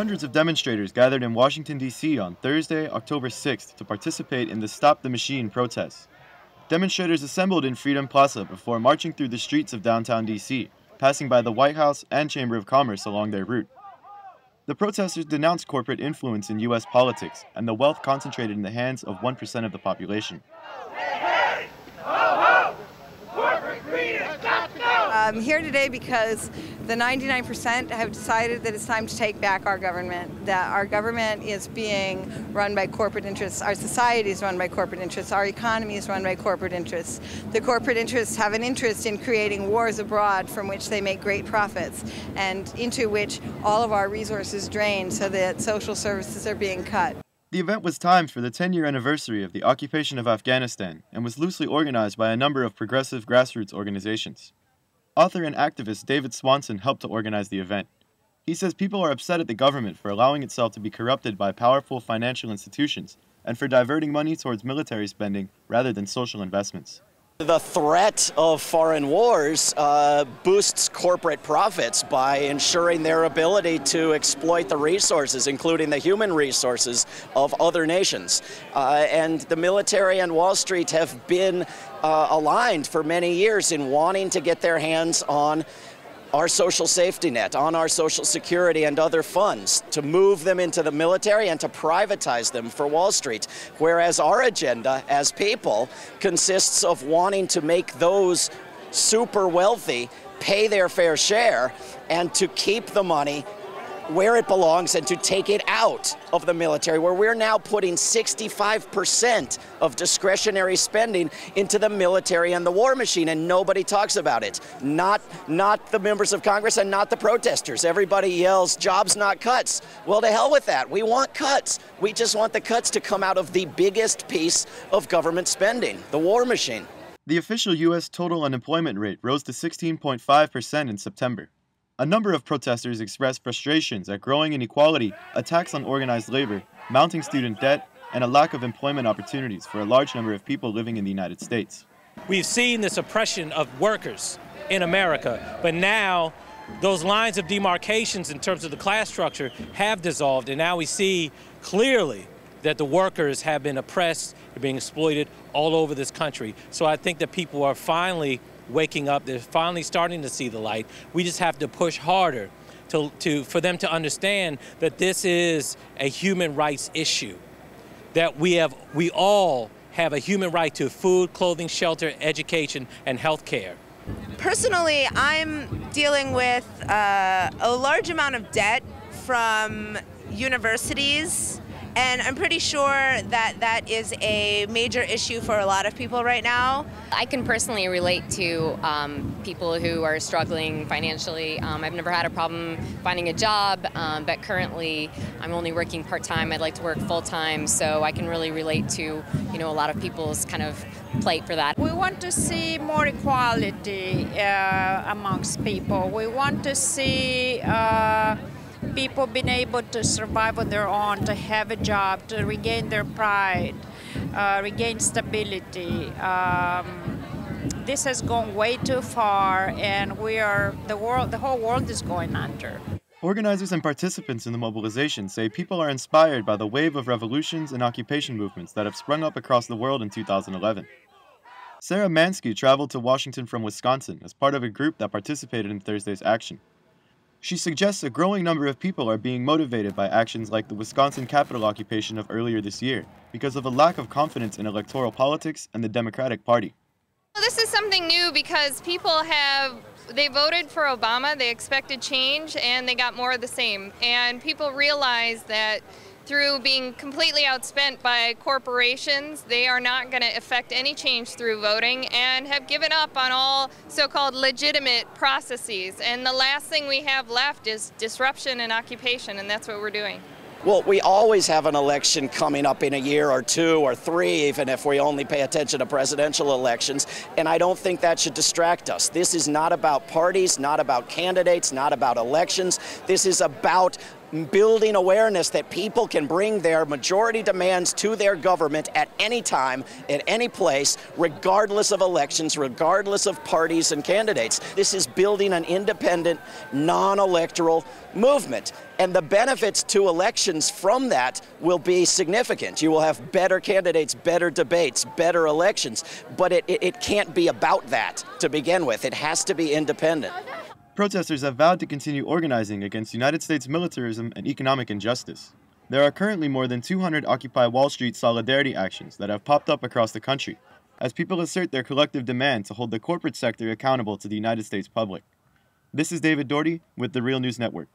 Hundreds of demonstrators gathered in Washington, D.C. on Thursday, October 6th to participate in the Stop the Machine protests. Demonstrators assembled in Freedom Plaza before marching through the streets of downtown D.C., passing by the White House and Chamber of Commerce along their route. The protesters denounced corporate influence in U.S. politics and the wealth concentrated in the hands of 1% of the population. I'm here today because the 99% have decided that it's time to take back our government, that our government is being run by corporate interests, our society is run by corporate interests, our economy is run by corporate interests. The corporate interests have an interest in creating wars abroad from which they make great profits and into which all of our resources drain so that social services are being cut. The event was timed for the 10-year anniversary of the occupation of Afghanistan and was loosely organized by a number of progressive grassroots organizations. Author and activist David Swanson helped to organize the event. He says people are upset at the government for allowing itself to be corrupted by powerful financial institutions and for diverting money towards military spending rather than social investments. The threat of foreign wars boosts corporate profits by ensuring their ability to exploit the resources, including the human resources of other nations. And the military and Wall Street have been aligned for many years in wanting to get their hands on our social safety net, on our social security and other funds, to move them into the military and to privatize them for Wall Street. Whereas our agenda as people consists of wanting to make those super wealthy pay their fair share and to keep the money where it belongs and to take it out of the military, where we're now putting 65% of discretionary spending into the military and the war machine, and nobody talks about it. Not the members of Congress and not the protesters. Everybody yells, jobs, not cuts. Well, to hell with that. We want cuts. We just want the cuts to come out of the biggest piece of government spending, the war machine. The official U.S. total unemployment rate rose to 16.5% in September. A number of protesters expressed frustrations at growing inequality, attacks on organized labor, mounting student debt, and a lack of employment opportunities for a large number of people living in the United States. We've seen the suppression of workers in America, but now those lines of demarcations in terms of the class structure have dissolved, and now we see clearly that the workers have been oppressed, they're being exploited all over this country. So I think that people are finally waking up, they're finally starting to see the light. We just have to push harder for them to understand that this is a human rights issue, that we all have a human right to food, clothing, shelter, education, and health care. Personally, I'm dealing with a large amount of debt from universities, and I'm pretty sure that that is a major issue for a lot of people right now. I can personally relate to people who are struggling financially. I've never had a problem finding a job, but currently I'm only working part-time. I'd like to work full-time, so I can really relate to, a lot of people's kind of plight for that. We want to see more equality amongst people. We want to see people being able to survive on their own, to have a job, to regain their pride, regain stability. This has gone way too far, and the whole world is going under. Organizers and participants in the mobilization say people are inspired by the wave of revolutions and occupation movements that have sprung up across the world in 2011. Sarah Mansky traveled to Washington from Wisconsin as part of a group that participated in Thursday's action. She suggests a growing number of people are being motivated by actions like the Wisconsin Capitol occupation of earlier this year because of a lack of confidence in electoral politics and the Democratic Party. This is something new because people they voted for Obama, they expected change, and they got more of the same. And people realize that through being completely outspent by corporations, they are not going to affect any change through voting and have given up on all so-called legitimate processes. And the last thing we have left is disruption and occupation, and that's what we're doing. Well, we always have an election coming up in a year or two or three, even if we only pay attention to presidential elections, and I don't think that should distract us. This is not about parties, not about candidates, not about elections. This is about building awareness that people can bring their majority demands to their government at any time, at any place, regardless of elections, regardless of parties and candidates. This is building an independent, non-electoral movement. And the benefits to elections from that will be significant. You will have better candidates, better debates, better elections. But it can't be about that to begin with. It has to be independent. Protesters have vowed to continue organizing against United States militarism and economic injustice. There are currently more than 200 Occupy Wall Street solidarity actions that have popped up across the country, as people assert their collective demand to hold the corporate sector accountable to the United States public. This is David Doherty with the Real News Network.